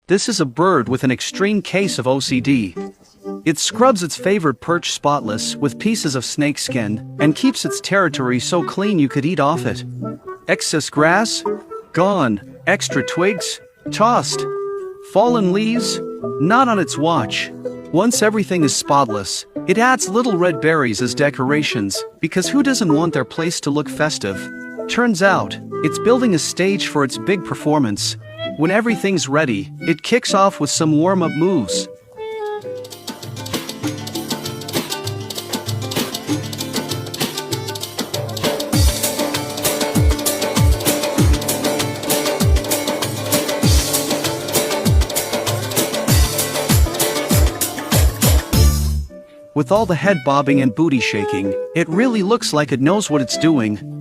This is a bird with an extreme case of OCD. It scrubs its favorite perch spotless with pieces of snakeskin and keeps its territory so clean you could eat off it. Excess grass? Gone. Extra twigs? Tossed. Fallen leaves? Not on its watch. Once everything is spotless, it adds little red berries as decorations, because who doesn't want their place to look festive? Turns out, it's building a stage for its big performance. When everything's ready, it kicks off with some warm-up moves. With all the head bobbing and booty shaking, it really looks like it knows what it's doing.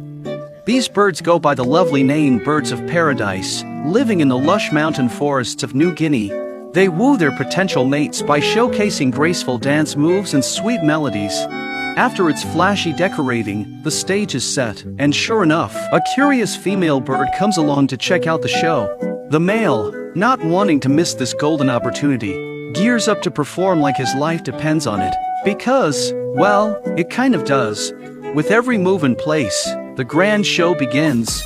These birds go by the lovely name birds of paradise, living in the lush mountain forests of New Guinea. They woo their potential mates by showcasing graceful dance moves and sweet melodies. After its flashy decorating, the stage is set, and sure enough, a curious female bird comes along to check out the show. The male, not wanting to miss this golden opportunity, gears up to perform like his life depends on it. Because, well, it kind of does. With every move in place, the grand show begins.